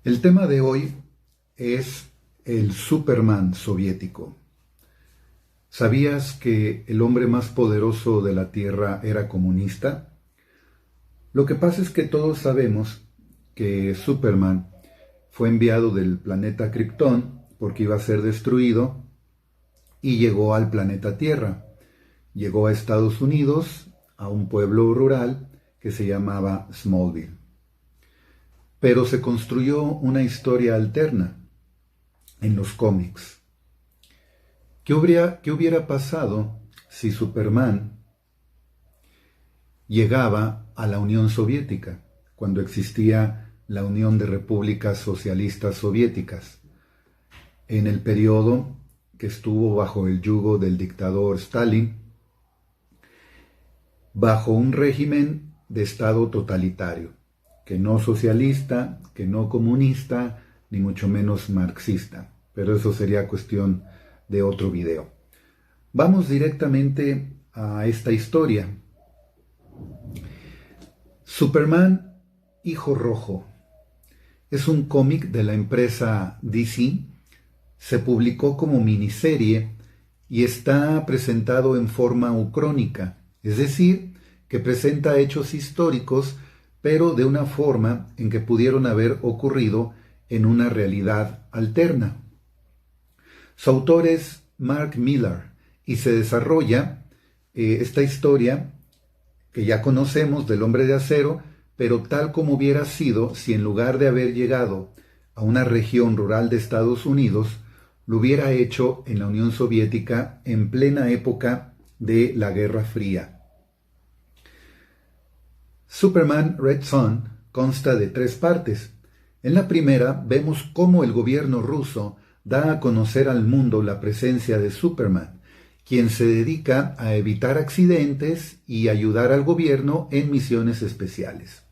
El tema de hoy es el Superman soviético. ¿Sabías que el hombre más poderoso de la Tierra era comunista? Lo que pasa es que todos sabemos que Superman fue enviado del planeta Krypton porque iba a ser destruido y llegó al planeta Tierra. Llegó a Estados Unidos, a un pueblo rural que se llamaba Smallville. Pero se construyó una historia alterna en los cómics. ¿Qué hubiera pasado si Superman llegaba a la Unión Soviética, cuando existía la Unión de Repúblicas Socialistas Soviéticas, en el periodo que estuvo bajo el yugo del dictador Stalin, bajo un régimen de Estado totalitario, que no socialista, que no comunista, ni mucho menos marxista? Pero eso sería cuestión de otro video. Vamos directamente a esta historia. Superman, Hijo Rojo, es un cómic de la empresa DC. Se publicó como miniserie y está presentado en forma ucrónica, es decir, que presenta hechos históricos, pero de una forma en que pudieron haber ocurrido en una realidad alterna. Su autor es Mark Millar y se desarrolla esta historia que ya conocemos del Hombre de Acero, pero tal como hubiera sido si en lugar de haber llegado a una región rural de Estados Unidos, lo hubiera hecho en la Unión Soviética en plena época de la Guerra Fría. Superman Red Son consta de 3 partes. En la primera vemos cómo el gobierno ruso da a conocer al mundo la presencia de Superman, quien se dedica a evitar accidentes y ayudar al gobierno en misiones especiales.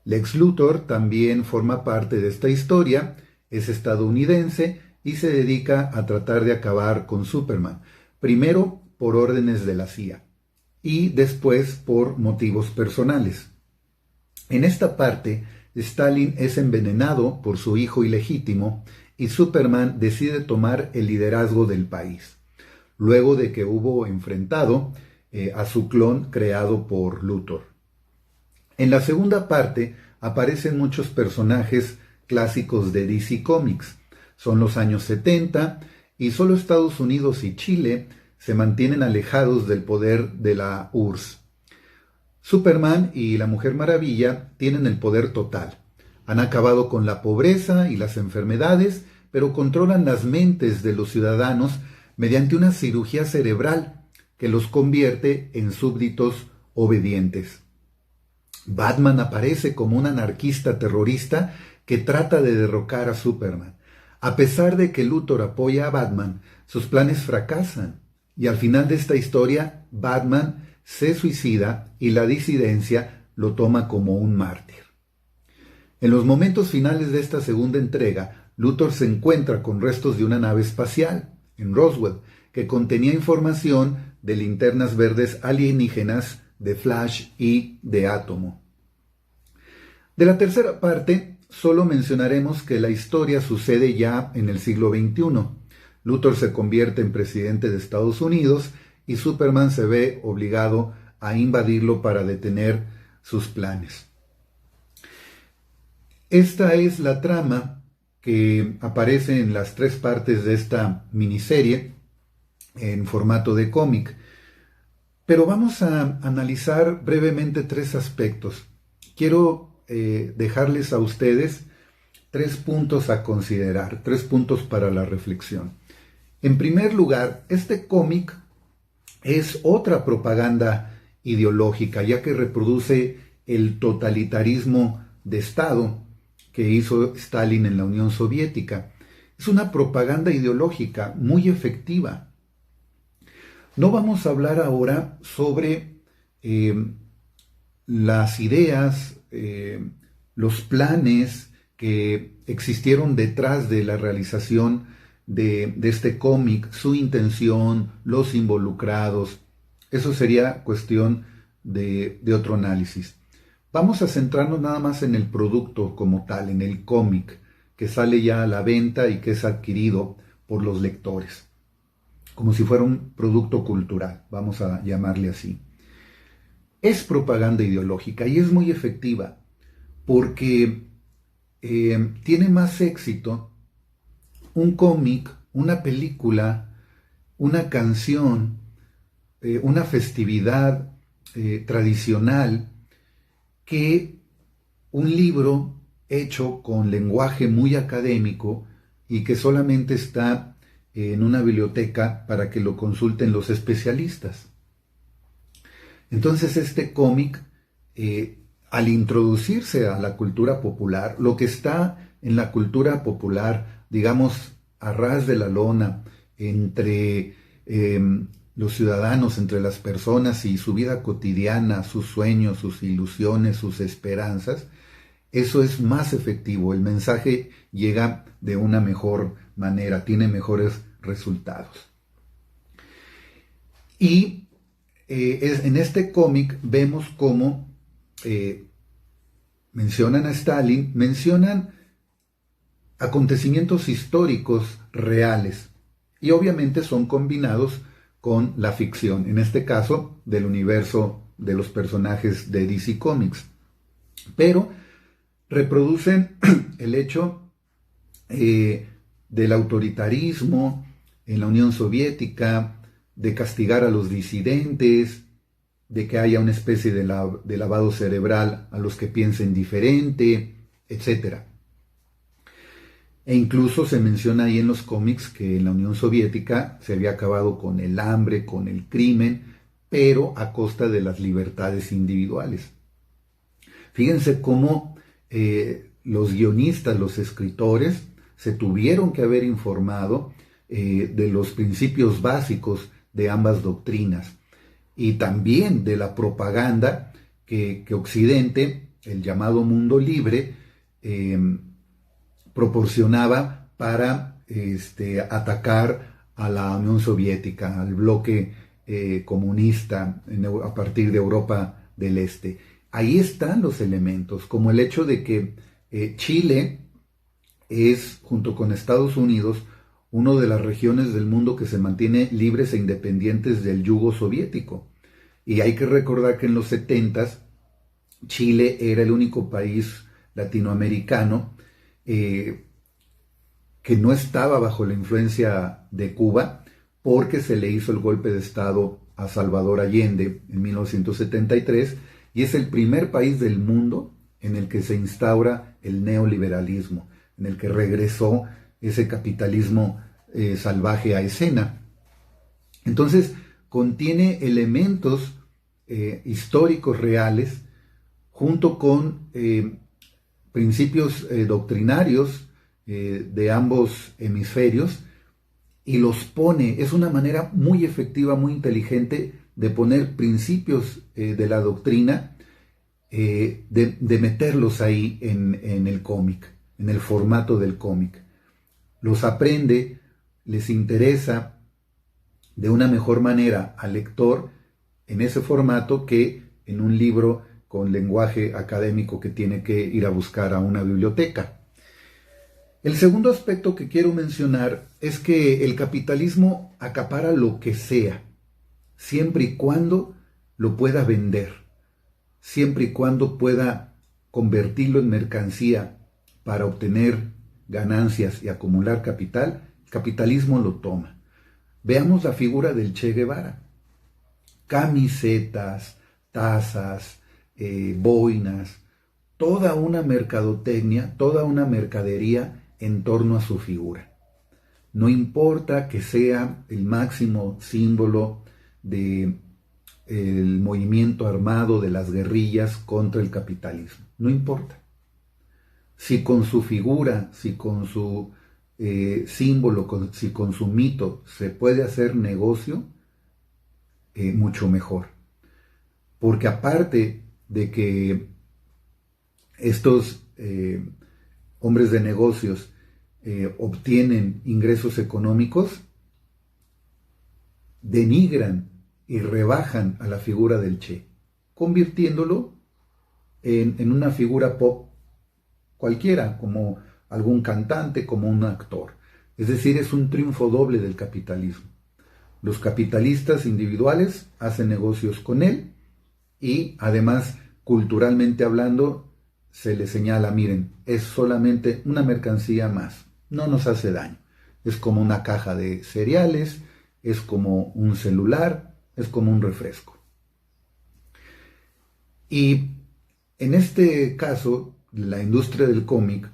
Lex Luthor también forma parte de esta historia, es estadounidense y se dedica a tratar de acabar con Superman, primero por órdenes de la CIA y después por motivos personales. En esta parte, Stalin es envenenado por su hijo ilegítimo y Superman decide tomar el liderazgo del país, luego de que hubo enfrentado a su clon creado por Luthor. En la segunda parte aparecen muchos personajes clásicos de DC Comics. Son los años 70 y solo Estados Unidos y Chile se mantienen alejados del poder de la URSS. Superman y la Mujer Maravilla tienen el poder total. Han acabado con la pobreza y las enfermedades, pero controlan las mentes de los ciudadanos mediante una cirugía cerebral que los convierte en súbditos obedientes. Batman aparece como un anarquista terrorista que trata de derrocar a Superman. A pesar de que Luthor apoya a Batman, sus planes fracasan y al final de esta historia, Batman se suicida y la disidencia lo toma como un mártir. En los momentos finales de esta segunda entrega, Luthor se encuentra con restos de una nave espacial en Roswell que contenía información de linternas verdes alienígenas, de Flash y de Átomo. De la tercera parte, solo mencionaremos que la historia sucede ya en el siglo XXI. Luthor se convierte en presidente de Estados Unidos y Superman se ve obligado a invadirlo para detener sus planes. Esta es la trama que aparece en las 3 partes de esta miniserie en formato de cómic. Pero vamos a analizar brevemente 3 aspectos. Quiero dejarles a ustedes 3 puntos a considerar, 3 puntos para la reflexión. En primer lugar, este cómic es otra propaganda ideológica, ya que reproduce el totalitarismo de Estado que hizo Stalin en la Unión Soviética. Es una propaganda ideológica muy efectiva. No vamos a hablar ahora sobre las ideas, los planes que existieron detrás de la realización de este cómic, su intención, los involucrados. Eso sería cuestión de otro análisis. Vamos a centrarnos nada más en el producto como tal, en el cómic. que sale ya a la venta y que es adquirido por los lectores, como si fuera un producto cultural, vamos a llamarle así. Es propaganda ideológica y es muy efectiva porque tiene más éxito un cómic, una película, una canción, una festividad tradicional que un libro hecho con lenguaje muy académico y que solamente está en una biblioteca para que lo consulten los especialistas. Entonces este cómic, al introducirse a la cultura popular, lo que está en la cultura popular, digamos, a ras de la lona, entre los ciudadanos, entre las personas y su vida cotidiana, sus sueños, sus ilusiones, sus esperanzas, eso es más efectivo, el mensaje llega de una mejor manera, tiene mejores resultados. Y en este cómic vemos cómo mencionan a Stalin, mencionan acontecimientos históricos reales y obviamente son combinados con la ficción, en este caso del universo de los personajes de DC Comics, pero reproducen el hecho del autoritarismo en la Unión Soviética, de castigar a los disidentes, de que haya una especie de lavado cerebral a los que piensen diferente, etc. E incluso se menciona ahí en los cómics que en la Unión Soviética se había acabado con el hambre, con el crimen, pero a costa de las libertades individuales. Fíjense cómo los guionistas, los escritores, se tuvieron que haber informado de los principios básicos de ambas doctrinas y también de la propaganda que Occidente, el llamado mundo libre, proporcionaba para atacar a la Unión Soviética, al bloque comunista a partir de Europa del Este. Ahí están los elementos, como el hecho de que Chile es, junto con Estados Unidos, una de las regiones del mundo que se mantiene libres e independientes del yugo soviético. Y hay que recordar que en los 70s Chile era el único país latinoamericano que no estaba bajo la influencia de Cuba porque se le hizo el golpe de Estado a Salvador Allende en 1973 y es el primer país del mundo en el que se instaura el neoliberalismo, en el que regresó ese capitalismo salvaje a escena. Entonces, contiene elementos históricos reales junto con principios doctrinarios de ambos hemisferios y los pone, es una manera muy efectiva, muy inteligente de poner principios de la doctrina, de meterlos ahí en el cómic, en el formato del cómic. Los aprende, les interesa de una mejor manera al lector en ese formato que en un libro con lenguaje académico que tiene que ir a buscar a una biblioteca. El segundo aspecto que quiero mencionar es que el capitalismo acapara lo que sea, siempre y cuando lo pueda vender, siempre y cuando pueda convertirlo en mercancía para obtener ganancias y acumular capital, el capitalismo lo toma. Veamos la figura del Che Guevara. Camisetas, tazas, boinas, toda una mercadotecnia, toda una mercadería en torno a su figura. No importa que sea el máximo símbolo del movimiento armado de las guerrillas contra el capitalismo. No importa. Si con su figura, si con su símbolo, si con su mito se puede hacer negocio, mucho mejor. Porque aparte de que estos hombres de negocios obtienen ingresos económicos, denigran y rebajan a la figura del Che, convirtiéndolo en una figura pop cualquiera, como algún cantante como un actor. Es decir, es un triunfo doble del capitalismo. Los capitalistas individuales hacen negocios con él y además, culturalmente hablando, se le señala, miren, es solamente una mercancía más, no nos hace daño. Es como una caja de cereales, es como un celular, es como un refresco. Y en este caso, la industria del cómic,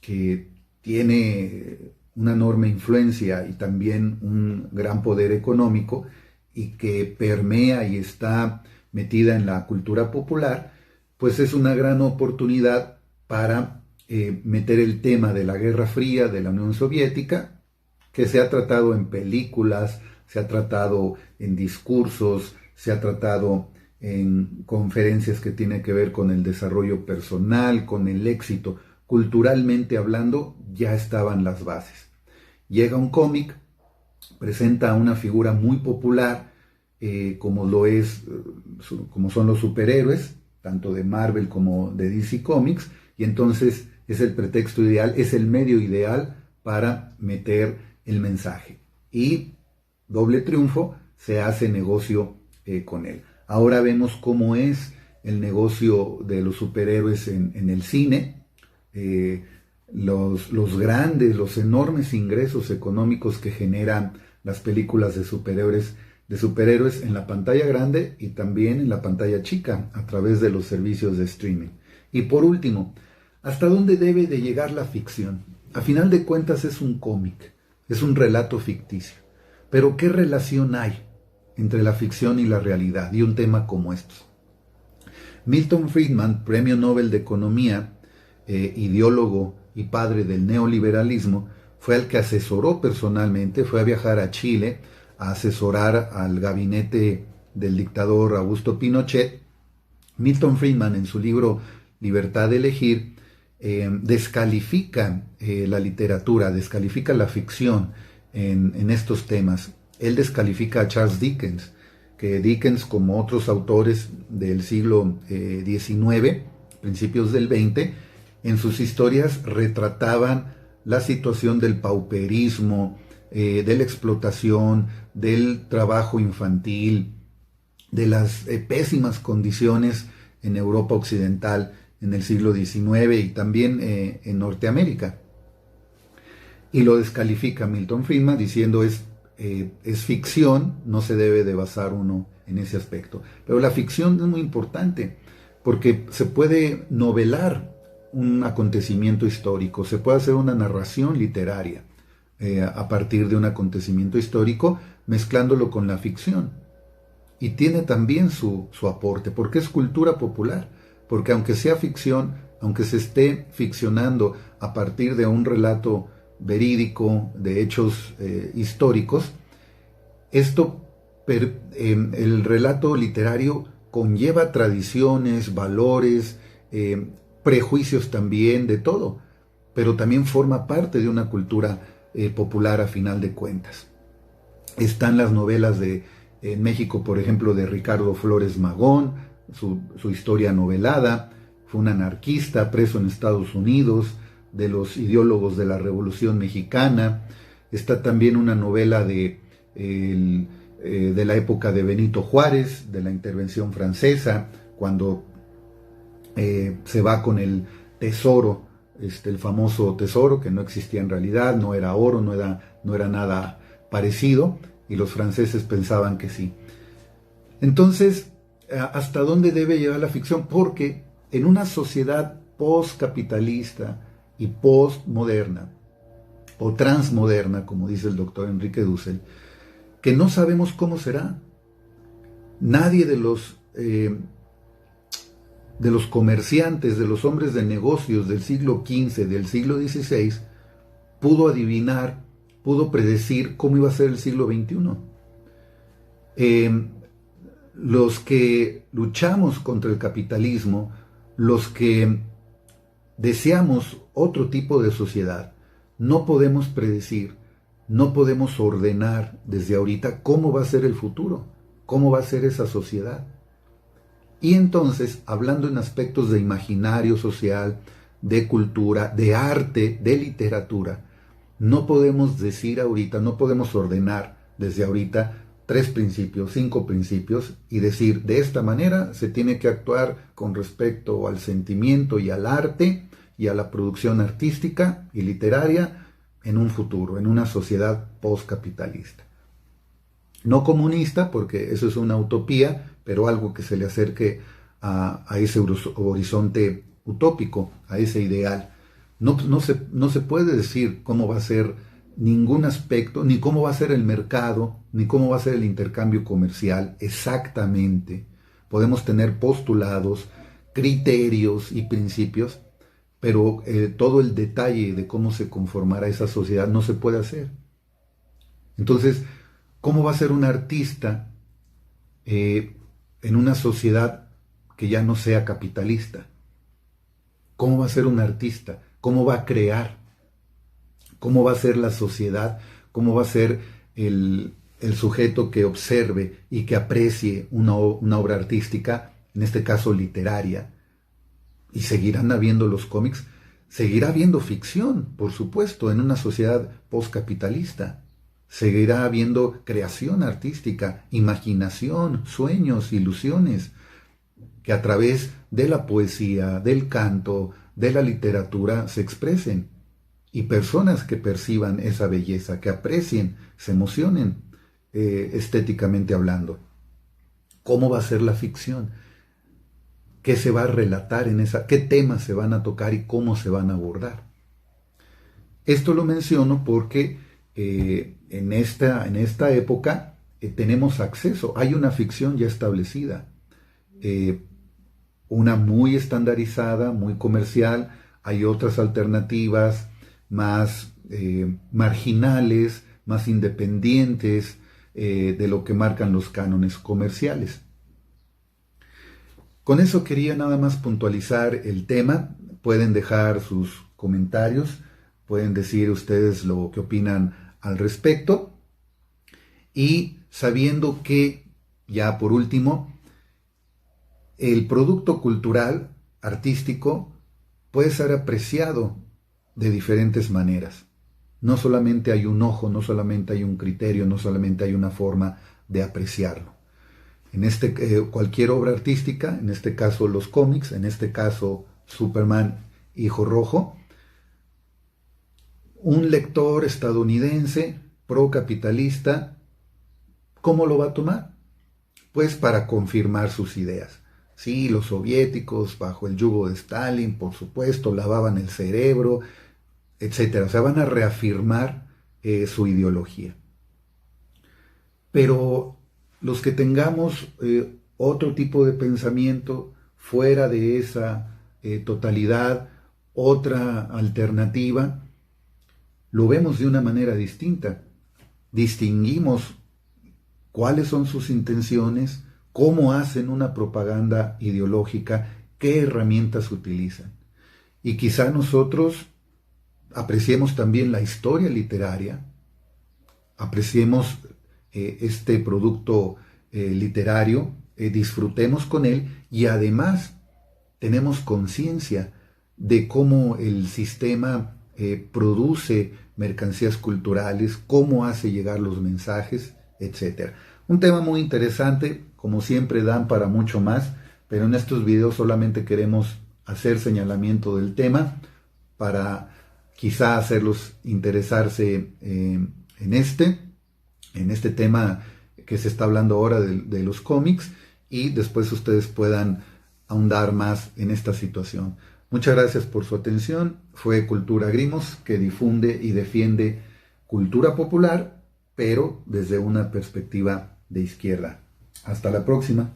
que tiene una enorme influencia y también un gran poder económico y que permea y está metida en la cultura popular, pues es una gran oportunidad para meter el tema de la Guerra Fría de la Unión Soviética, que se ha tratado en películas, se ha tratado en discursos, se ha tratado en conferencias que tienen que ver con el desarrollo personal, con el éxito. Culturalmente hablando, ya estaban las bases. Llega un cómic, presenta a una figura muy popular, como son los superhéroes, tanto de Marvel como de DC Comics, y entonces es el pretexto ideal, es el medio ideal para meter el mensaje. Y doble triunfo, se hace negocio con él. Ahora vemos cómo es el negocio de los superhéroes en el cine. Los grandes, los enormes ingresos económicos que generan las películas de superhéroes en la pantalla grande y también en la pantalla chica a través de los servicios de streaming. Y por último, ¿hasta dónde debe de llegar la ficción? A final de cuentas es un cómic, es un relato ficticio. Pero ¿qué relación hay entre la ficción y la realidad y un tema como estos? Milton Friedman, Premio Nobel de Economía, ideólogo y padre del neoliberalismo, fue el que asesoró personalmente, fue a viajar a Chile a asesorar al gabinete del dictador Augusto Pinochet. Milton Friedman, en su libro Libertad de Elegir, descalifica la literatura, descalifica la ficción en estos temas. Él descalifica a Charles Dickens, que Dickens, como otros autores del siglo XIX, principios del XX, en sus historias retrataban la situación del pauperismo, de la explotación, del trabajo infantil, de las pésimas condiciones en Europa Occidental en el siglo XIX y también en Norteamérica. Y lo descalifica Milton Friedman diciendo es ficción, no se debe de basar uno en ese aspecto. Pero la ficción es muy importante porque se puede novelar un acontecimiento histórico, se puede hacer una narración literaria a partir de un acontecimiento histórico, mezclándolo con la ficción. Y tiene también su aporte, porque es cultura popular, porque aunque sea ficción, aunque se esté ficcionando a partir de un relato verídico, de hechos históricos, el relato literario conlleva tradiciones, valores, prejuicios también, de todo, pero también forma parte de una cultura popular a final de cuentas. Están las novelas en México, por ejemplo, de Ricardo Flores Magón, su historia novelada. Fue un anarquista preso en Estados Unidos, de los ideólogos de la Revolución Mexicana. Está también una novela de la época de Benito Juárez, de la intervención francesa, cuando se va con el tesoro, el famoso tesoro que no existía en realidad, no era oro, no era nada parecido, y los franceses pensaban que sí. Entonces, ¿hasta dónde debe llegar la ficción? Porque en una sociedad postcapitalista y postmoderna, o transmoderna, como dice el doctor Enrique Dussel, que no sabemos cómo será. Nadie de los comerciantes, de los hombres de negocios del siglo XV, del siglo XVI, pudo adivinar, pudo predecir cómo iba a ser el siglo XXI. Los que luchamos contra el capitalismo, los que deseamos otro tipo de sociedad, no podemos predecir, no podemos ordenar desde ahorita cómo va a ser el futuro, cómo va a ser esa sociedad. Y entonces, hablando en aspectos de imaginario social, de cultura, de arte, de literatura. No podemos decir ahorita, no podemos ordenar desde ahorita 3 principios, 5 principios y decir de esta manera se tiene que actuar con respecto al sentimiento y al arte y a la producción artística y literaria en un futuro, en una sociedad postcapitalista. No comunista, porque eso es una utopía, pero algo que se le acerque a ese horizonte utópico, a ese ideal. No se puede decir cómo va a ser ningún aspecto, ni cómo va a ser el mercado, ni cómo va a ser el intercambio comercial exactamente. Podemos tener postulados, criterios y principios, pero todo el detalle de cómo se conformará esa sociedad no se puede hacer. Entonces, ¿cómo va a ser un artista en una sociedad que ya no sea capitalista? ¿Cómo va a ser un artista? ¿Cómo va a crear? ¿Cómo va a ser la sociedad? ¿Cómo va a ser el sujeto que observe y que aprecie una obra artística, en este caso literaria? ¿Y seguirán habiendo los cómics? Seguirá habiendo ficción, por supuesto, en una sociedad postcapitalista. Seguirá habiendo creación artística, imaginación, sueños, ilusiones, que a través de la poesía, del canto, de la literatura se expresen. Y personas que perciban esa belleza, que aprecien, se emocionen estéticamente hablando. ¿Cómo va a ser la ficción? ¿Qué se va a relatar en esa? ¿Qué temas se van a tocar y cómo se van a abordar? Esto lo menciono porque en esta época tenemos acceso, hay una ficción ya establecida, una muy estandarizada, muy comercial, hay otras alternativas más marginales, más independientes de lo que marcan los cánones comerciales. Con eso quería nada más puntualizar el tema. Pueden dejar sus comentarios, pueden decir ustedes lo que opinan al respecto. Y sabiendo que, ya por último, el producto cultural, artístico, puede ser apreciado de diferentes maneras. No solamente hay un ojo, no solamente hay un criterio, no solamente hay una forma de apreciarlo. En cualquier obra artística, en este caso los cómics, en este caso Superman, Hijo Rojo, un lector estadounidense, procapitalista, ¿cómo lo va a tomar? Pues para confirmar sus ideas. Sí, los soviéticos, bajo el yugo de Stalin, por supuesto, lavaban el cerebro, etc. O sea, van a reafirmar su ideología. Pero los que tengamos otro tipo de pensamiento fuera de esa totalidad, otra alternativa, lo vemos de una manera distinta. Distinguimos cuáles son sus intenciones, cómo hacen una propaganda ideológica, qué herramientas utilizan. Y quizá nosotros apreciemos también la historia literaria, apreciemos este producto literario, disfrutemos con él y además tenemos conciencia de cómo el sistema produce mercancías culturales, cómo hace llegar los mensajes, etc. Un tema muy interesante, como siempre dan para mucho más, pero en estos videos solamente queremos hacer señalamiento del tema para quizá hacerlos interesarse en este tema que se está hablando ahora de los cómics y después ustedes puedan ahondar más en esta situación. Muchas gracias por su atención. Fue Cultura Grimos, que difunde y defiende cultura popular, pero desde una perspectiva de izquierda. Hasta la próxima.